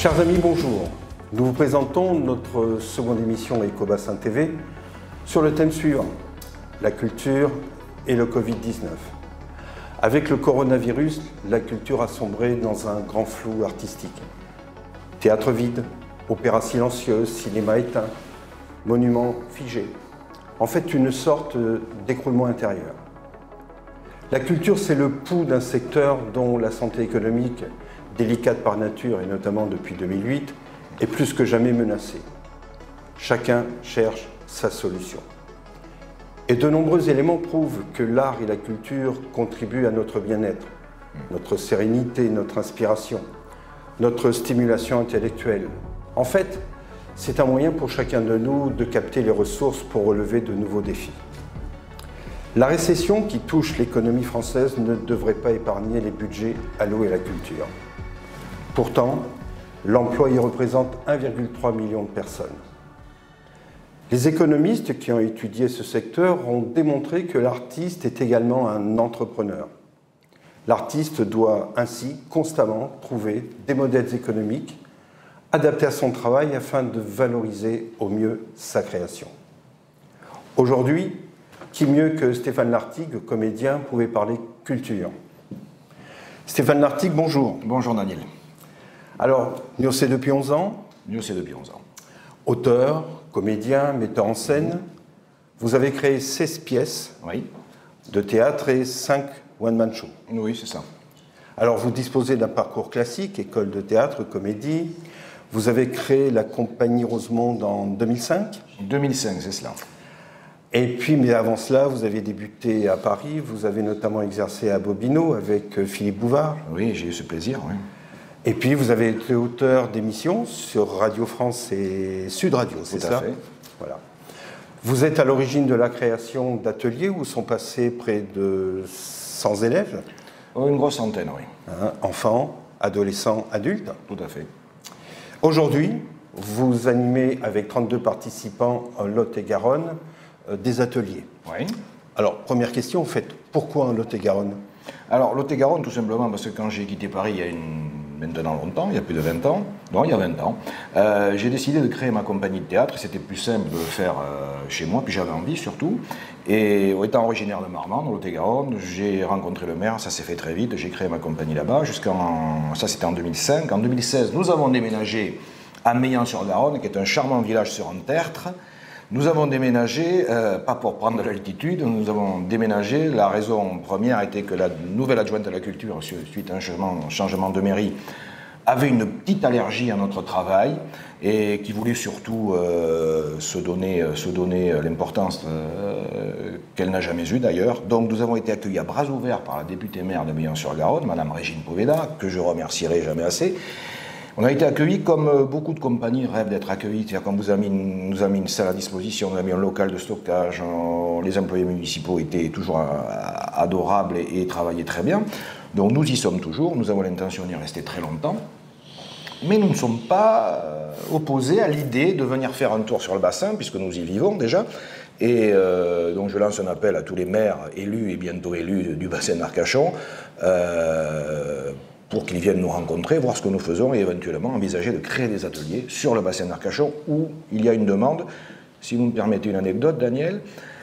Chers amis, bonjour. Nous vous présentons notre seconde émission Ecobassin TV sur le thème suivant, la culture et le Covid-19. Avec le coronavirus, la culture a sombré dans un grand flou artistique. Théâtre vide, opéra silencieux, cinéma éteint, monuments figés. En fait, une sorte d'écroulement intérieur. La culture, c'est le pouls d'un secteur dont la santé économique, délicate par nature et notamment depuis 2008, est plus que jamais menacée. Chacun cherche sa solution. Et de nombreux éléments prouvent que l'art et la culture contribuent à notre bien-être, notre sérénité, notre inspiration, notre stimulation intellectuelle. En fait, c'est un moyen pour chacun de nous de capter les ressources pour relever de nouveaux défis. La récession qui touche l'économie française ne devrait pas épargner les budgets alloués à la culture. Pourtant, l'emploi y représente 1,3 million de personnes. Les économistes qui ont étudié ce secteur ont démontré que l'artiste est également un entrepreneur. L'artiste doit ainsi constamment trouver des modèles économiques adaptés à son travail afin de valoriser au mieux sa création. Aujourd'hui, qui mieux que Stéphane Lartigue, comédien, pouvait parler culture. Stéphane Lartigue, bonjour. Bonjour Daniel. Alors, nous c'est depuis 11 ans. Nous c'est depuis 11 ans. Auteur, comédien, metteur en scène. Vous avez créé 16 pièces de théâtre et 5 one-man shows. Oui, c'est ça. Alors, vous disposez d'un parcours classique, école de théâtre, comédie. Vous avez créé la compagnie Rosemonde en 2005. 2005, c'est cela. Et puis, mais avant cela, vous avez débuté à Paris. Vous avez notamment exercé à Bobino avec Philippe Bouvard. Oui, j'ai eu ce plaisir, oui. Et puis, vous avez été auteur d'émissions sur Radio France et Sud Radio, c'est ça? Tout à fait. Voilà. Vous êtes à l'origine de la création d'ateliers où sont passés près de 100 élèves. Oh, une grosse centaine, oui. Enfants, adolescents, adultes. Tout à fait. Aujourd'hui, vous animez avec 32 participants en Lot-et-Garonne des ateliers. Oui. Alors, première question, en fait, pourquoi en Lot-et-Garonne? Alors, Lot-et-Garonne, tout simplement parce que quand j'ai quitté Paris il y a maintenant longtemps, il y a plus de 20 ans, non, il y a 20 ans, j'ai décidé de créer ma compagnie de théâtre. C'était plus simple de le faire chez moi, puis j'avais envie surtout. Et étant originaire de Marmande, dans Lot-et-Garonne, j'ai rencontré le maire, ça s'est fait très vite, j'ai créé ma compagnie là-bas, ça c'était en 2005. En 2016, nous avons déménagé à Meillan-sur-Garonne, qui est un charmant village sur un tertre. Nous avons déménagé, pas pour prendre de l'altitude, nous avons déménagé. La raison première était que la nouvelle adjointe à la culture, suite à un changement de mairie, avait une petite allergie à notre travail et qui voulait surtout se donner l'importance qu'elle n'a jamais eue d'ailleurs. Donc nous avons été accueillis à bras ouverts par la députée maire de Meillan-sur-Garonne, Madame Régine Poveda, que je remercierai jamais assez. On a été accueillis comme beaucoup de compagnies rêvent d'être accueillis. C'est-à-dire qu'on nous a mis une salle à disposition, on a mis un local de stockage, les employés municipaux étaient toujours adorables et travaillaient très bien. Donc nous y sommes toujours, nous avons l'intention d'y rester très longtemps. Mais nous ne sommes pas opposés à l'idée de venir faire un tour sur le bassin, puisque nous y vivons déjà. Et donc je lance un appel à tous les maires élus et bientôt élus du bassin d'Arcachon, pour qu'ils viennent nous rencontrer, voir ce que nous faisons et éventuellement envisager de créer des ateliers sur le bassin d'Arcachon où il y a une demande. Si vous me permettez une anecdote, Daniel,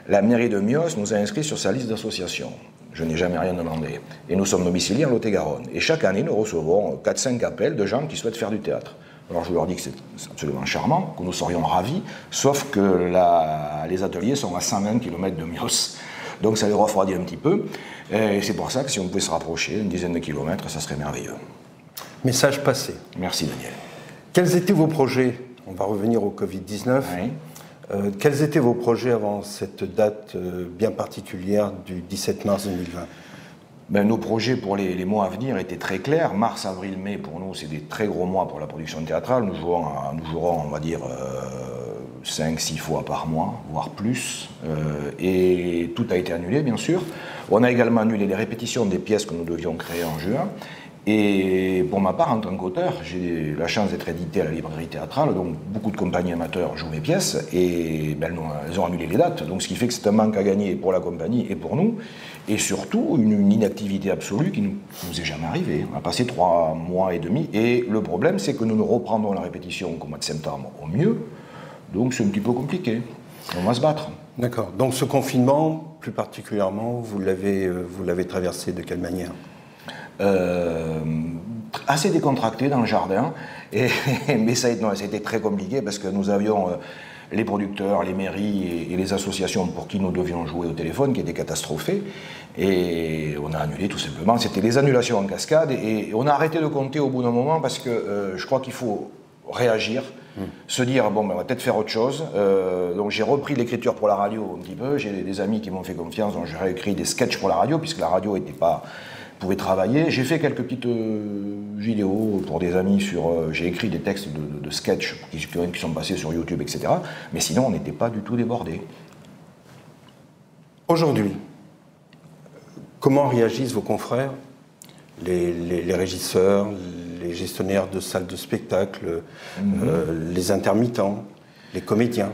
la mairie de Mios nous a inscrits sur sa liste d'associations. Je n'ai jamais rien demandé. Et nous sommes domiciliés en Lot-et-Garonne. Et chaque année, nous recevons 4-5 appels de gens qui souhaitent faire du théâtre. Alors je leur dis que c'est absolument charmant, que nous serions ravis, sauf que les ateliers sont à 120 km de Mios. Donc ça les refroidit un petit peu. Et c'est pour ça que si on pouvait se rapprocher, une dizaine de kilomètres, ça serait merveilleux. Message passé. Merci Daniel. Quels étaient vos projets? On va revenir au Covid-19. Oui. Quels étaient vos projets avant cette date bien particulière du 17 mars 2020? Nos projets pour les mois à venir étaient très clairs. Mars, avril, mai, pour nous, c'est des très gros mois pour la production théâtrale. Nous jouerons on va dire, 5-6 fois par mois, voire plus. Et tout a été annulé, bien sûr. On a également annulé les répétitions des pièces que nous devions créer en juin. Et pour ma part, en tant qu'auteur, j'ai la chance d'être édité à la librairie théâtrale, donc beaucoup de compagnies amateurs jouent mes pièces, et ben, elles ont annulé les dates, donc ce qui fait que c'est un manque à gagner pour la compagnie et pour nous, et surtout une inactivité absolue qui ne nous est jamais arrivée. On a passé 3 mois et demi, et le problème c'est que nous ne reprendrons la répétition qu'au mois de septembre au mieux, donc c'est un petit peu compliqué, on va se battre. D'accord, donc ce confinement, plus particulièrement, vous l'avez traversé de quelle manière ? Assez décontracté dans le jardin, mais ça a été très compliqué parce que nous avions les producteurs, les mairies et les associations pour qui nous devions jouer au téléphone qui étaient catastrophés, et on a annulé tout simplement. C'était les annulations en cascade, et on a arrêté de compter au bout d'un moment parce que je crois qu'il faut réagir, se dire bon ben, on va peut-être faire autre chose. Donc j'ai repris l'écriture pour la radio un petit peu, j'ai des amis qui m'ont fait confiance, donc j'ai réécrit des sketchs pour la radio puisque la radio pouvait travailler. J'ai fait quelques petites vidéos pour des amis j'ai écrit des textes de sketchs qui sont passés sur YouTube, etc. Mais sinon, on n'était pas du tout débordés. Aujourd'hui, comment réagissent vos confrères, les régisseurs, les gestionnaires de salles de spectacle, les intermittents, les comédiens ?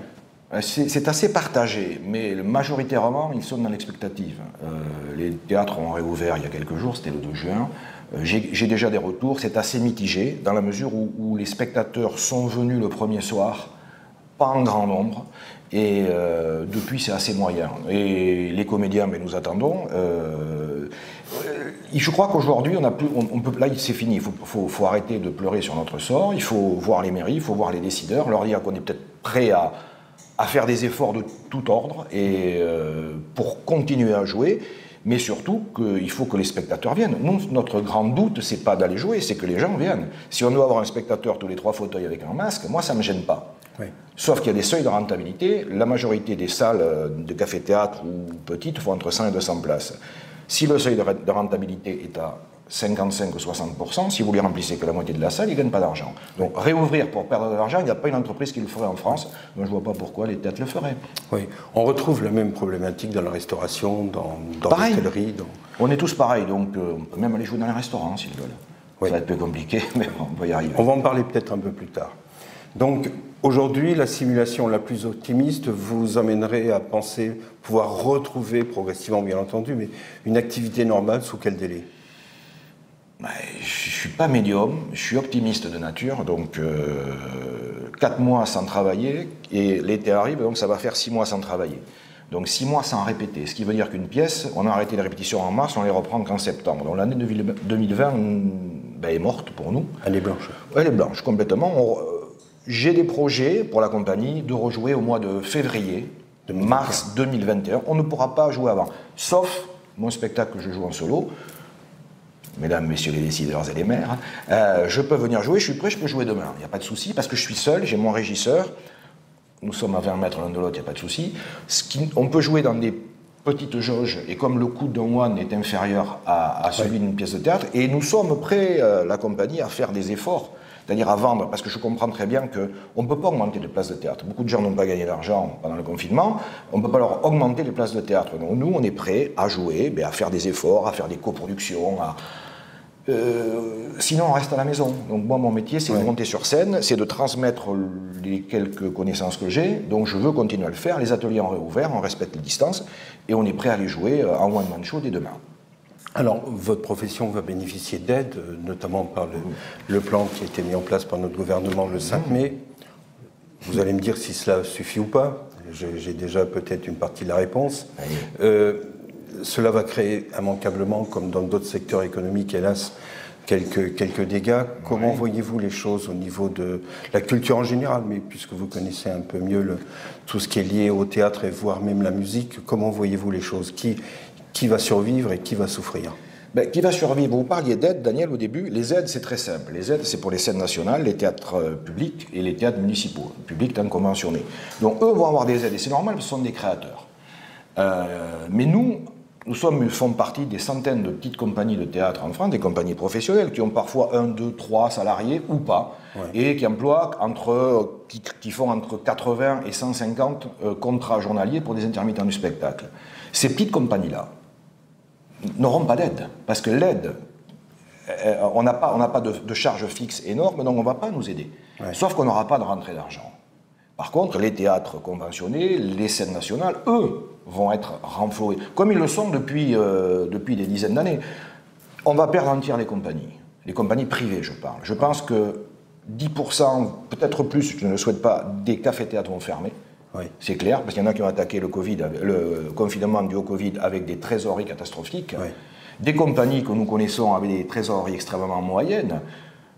C'est assez partagé, mais majoritairement, ils sont dans l'expectative. Les théâtres ont réouvert il y a quelques jours, c'était le 2 juin. J'ai déjà des retours, c'est assez mitigé, dans la mesure où les spectateurs sont venus le premier soir, pas en grand nombre, et depuis c'est assez moyen. Et les comédiens, mais nous attendons. Je crois qu'aujourd'hui, là c'est fini, il faut arrêter de pleurer sur notre sort, il faut voir les mairies, il faut voir les décideurs, leur dire qu'on est peut-être prêt à faire des efforts de tout ordre et pour continuer à jouer, mais surtout qu'il faut que les spectateurs viennent. Nous, notre grand doute, c'est pas d'aller jouer, c'est que les gens viennent. Si on doit avoir un spectateur tous les 3 fauteuils avec un masque, moi ça me gêne pas. Oui. Sauf qu'il y a des seuils de rentabilité. La majorité des salles de café-théâtre ou petites font entre 100 et 200 places. Si le seuil de rentabilité est à 55 ou 60%, si vous lui remplissez que la moitié de la salle, ils ne gagnent pas d'argent. Donc réouvrir pour perdre de l'argent, il n'y a pas une entreprise qui le ferait en France. Donc je ne vois pas pourquoi les théâtres le feraient. Oui, on retrouve la même problématique dans la restauration, dans l'hôtellerie. On est tous pareils, donc on peut même aller jouer dans les restaurants s'ils veulent. Oui. Ça va être peu compliqué, mais on va y arriver. On va en parler peut-être un peu plus tard. Donc aujourd'hui, la simulation la plus optimiste vous amènerait à penser pouvoir retrouver progressivement, bien entendu, mais une activité normale sous quel délai ? Je ne suis pas médium, je suis optimiste de nature, donc 4 mois sans travailler, et l'été arrive, donc ça va faire 6 mois sans travailler. Donc 6 mois sans répéter, ce qui veut dire qu'une pièce, on a arrêté les répétitions en mars, on les reprend qu'en septembre. Donc l'année 2020 est morte pour nous. Elle est blanche. Elle est blanche, complètement. J'ai des projets pour la compagnie de rejouer au mois de février, de mars 2021. On ne pourra pas jouer avant, sauf mon spectacle que je joue en solo. Mesdames, messieurs les décideurs et les maires, je peux venir jouer, je suis prêt, je peux jouer demain. Il n'y a pas de souci, parce que je suis seul, j'ai mon régisseur. Nous sommes à 20 mètres l'un de l'autre, il n'y a pas de souci. On peut jouer dans des petites jauges, et comme le coût d'un one est inférieur à celui d'une pièce de théâtre, et nous sommes prêts, la compagnie, à faire des efforts, c'est-à-dire à vendre, parce que je comprends très bien qu'on ne peut pas augmenter les places de théâtre. Beaucoup de gens n'ont pas gagné d'argent pendant le confinement, on ne peut pas leur augmenter les places de théâtre. Donc nous, on est prêts à jouer, à faire des efforts, à faire des coproductions, sinon on reste à la maison. Donc moi mon métier c'est de monter sur scène, c'est de transmettre les quelques connaissances que j'ai, donc je veux continuer à le faire. Les ateliers ont réouvert, on respecte les distances et on est prêt à les jouer en one man show dès demain. Alors votre profession va bénéficier d'aide, notamment par le plan qui a été mis en place par notre gouvernement le 5 mai. Vous allez me dire si cela suffit ou pas, j'ai déjà peut-être une partie de la réponse. Cela va créer immanquablement, comme dans d'autres secteurs économiques, hélas, quelques dégâts. Comment voyez-vous les choses au niveau de la culture en général, mais puisque vous connaissez un peu mieux tout ce qui est lié au théâtre et voire même la musique, comment voyez-vous les choses ? Qui va survivre et qui va souffrir ? Qui va survivre ? Vous parliez d'aide, Daniel, au début. Les aides, c'est très simple. Les aides, c'est pour les scènes nationales, les théâtres publics et les théâtres municipaux, publics tant conventionnés. Donc eux vont avoir des aides, et c'est normal, ce sont des créateurs. Mais nous faisons partie des centaines de petites compagnies de théâtre en France, des compagnies professionnelles qui ont parfois 1, 2, 3 salariés ou pas, et qui emploient qui font entre 80 et 150 contrats journaliers pour des intermittents du spectacle. Ces petites compagnies-là n'auront pas d'aide, parce que l'aide on n'a pas de charge fixe énorme, donc on ne va pas nous aider. Ouais. Sauf qu'on n'aura pas de rentrée d'argent. Par contre, les théâtres conventionnés, les scènes nationales, eux, vont être renfloués, comme ils le sont depuis des dizaines d'années. On va perdre en tiers les compagnies privées, je parle. Je pense que 10%, peut-être plus, je ne le souhaite pas, des cafés-théâtres vont fermer. Oui. C'est clair, parce qu'il y en a qui ont attaqué le confinement dû au Covid avec des trésoreries catastrophiques. Oui. Des compagnies que nous connaissons avec des trésoreries extrêmement moyennes.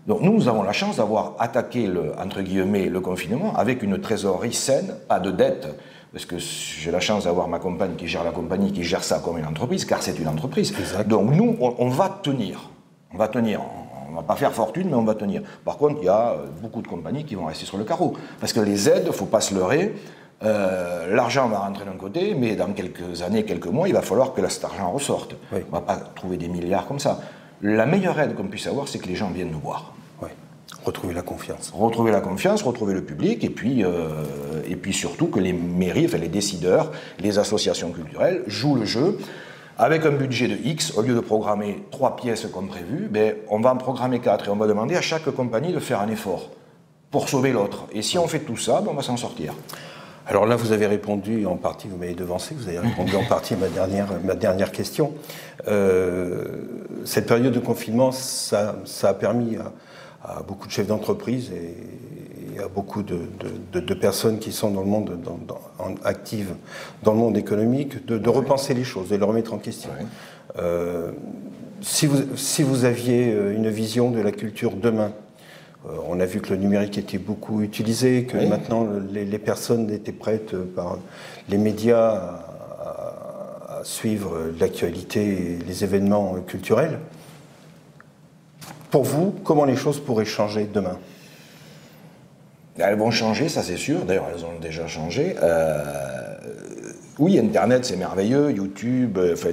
Donc nous avons la chance d'avoir attaqué, entre guillemets, le confinement avec une trésorerie saine, pas de dette, parce que j'ai la chance d'avoir ma compagne qui gère la compagnie, qui gère ça comme une entreprise, car c'est une entreprise. Exact. Donc nous, on va tenir. On va tenir. On ne va pas faire fortune, mais on va tenir. Par contre, il y a beaucoup de compagnies qui vont rester sur le carreau. Parce que les aides, il ne faut pas se leurrer, l'argent va rentrer d'un côté, mais dans quelques années, quelques mois, il va falloir que cet argent ressorte. Oui. On ne va pas trouver des milliards comme ça. La meilleure aide qu'on puisse avoir, c'est que les gens viennent nous voir. Oui. Retrouver la confiance. Retrouver la confiance, retrouver le public, et puis surtout que les mairies, enfin les décideurs, les associations culturelles jouent le jeu. Avec un budget de X, au lieu de programmer 3 pièces comme prévu, ben, on va en programmer 4 et on va demander à chaque compagnie de faire un effort pour sauver l'autre. Et si on fait tout ça, ben, on va s'en sortir. Alors là, vous avez répondu en partie, vous m'avez devancé, vous avez répondu en partie à ma dernière question. Cette période de confinement, ça a permis à beaucoup de chefs d'entreprise et à beaucoup de personnes qui sont dans le monde actives dans le monde économique de repenser les choses, de les remettre en question. Oui. Si vous aviez une vision de la culture demain, on a vu que le numérique était beaucoup utilisé, que oui. Maintenant les personnes étaient prêtes par les médias à suivre l'actualité et les événements culturels. Pour vous, comment les choses pourraient changer demain ? Elles vont changer, ça c'est sûr. D'ailleurs, elles ont déjà changé. Oui, Internet, c'est merveilleux. YouTube, enfin,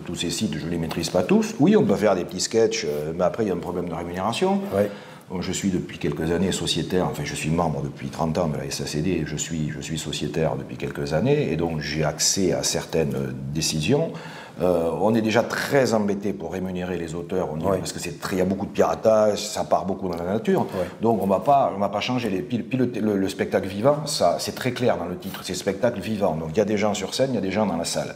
tous ces sites, je ne les maîtrise pas tous. Oui, on peut faire des petits sketchs, mais après, il y a un problème de rémunération. Ouais. Je suis depuis quelques années sociétaire, enfin, je suis membre depuis 30 ans de la SACD, je suis sociétaire depuis quelques années, et donc j'ai accès à certaines décisions. On est déjà très embêté pour rémunérer les auteurs, ouais. Parce qu'il y a beaucoup de piratage, ça part beaucoup dans la nature. Ouais. Donc on ne va pas changer. Le spectacle vivant, c'est très clair dans le titre, c'est spectacle vivant. Donc il y a des gens sur scène, il y a des gens dans la salle.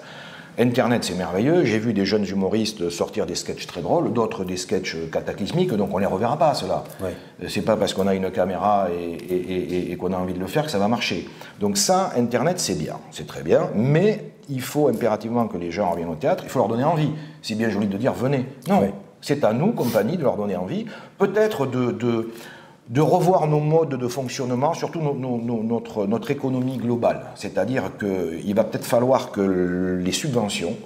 Internet, c'est merveilleux. J'ai vu des jeunes humoristes sortir des sketchs très drôles, d'autres des sketchs cataclysmiques, donc on ne les reverra pas, ceux-là. Ouais. C'est pas parce qu'on a une caméra et qu'on a envie de le faire que ça va marcher. Donc ça, Internet, c'est bien, c'est très bien, mais il faut impérativement que les gens reviennent au théâtre, il faut leur donner envie. C'est bien joli de dire « venez ». Non, ouais. C'est à nous, compagnie, de leur donner envie. Peut-être de revoir nos modes de fonctionnement, surtout notre économie globale. C'est-à-dire qu'il va peut-être falloir que les subventions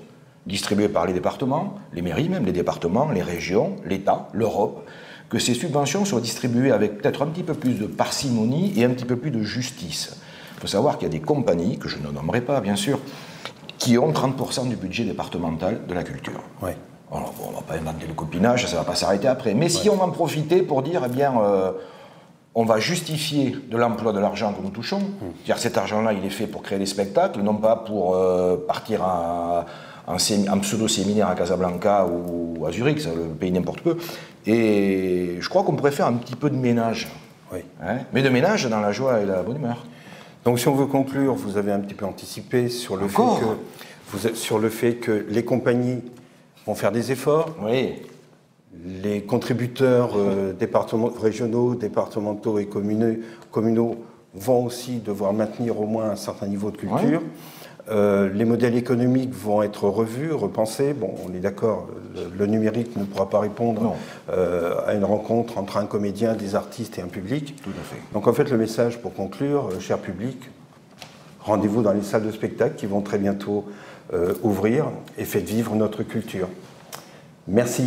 distribuées par les départements, les mairies même, les départements, les régions, l'État, l'Europe, que ces subventions soient distribuées avec peut-être un petit peu plus de parcimonie et un petit peu plus de justice. Il faut savoir qu'il y a des compagnies, que je ne nommerai pas bien sûr, qui ont 30% du budget départemental de la culture. Ouais. Alors, bon, on ne va pas inventer le copinage, ça ne va pas s'arrêter après. Mais si on en profitait pour dire, eh bien, on va justifier de l'emploi de l'argent que nous touchons, c'est-à-dire cet argent-là, il est fait pour créer des spectacles, non pas pour partir en pseudo-séminaire à Casablanca ou à Zurich, ça le paye n'importe peu. Et je crois qu'on pourrait faire un petit peu de ménage. Oui. Hein, mais de ménage dans la joie et la bonne humeur. Donc si on veut conclure, vous avez un petit peu anticipé sur le fait que les compagnies vont faire des efforts. Oui. Les contributeurs régionaux, départementaux et communaux vont aussi devoir maintenir au moins un certain niveau de culture. Ouais. Les modèles économiques vont être revus, repensés. Bon, on est d'accord, le numérique ne pourra pas répondre à une rencontre entre un comédien, des artistes et un public. Tout à fait. Donc en fait, le message pour conclure, cher public, rendez-vous dans les salles de spectacle qui vont très bientôt ouvrir et faites vivre notre culture. Merci.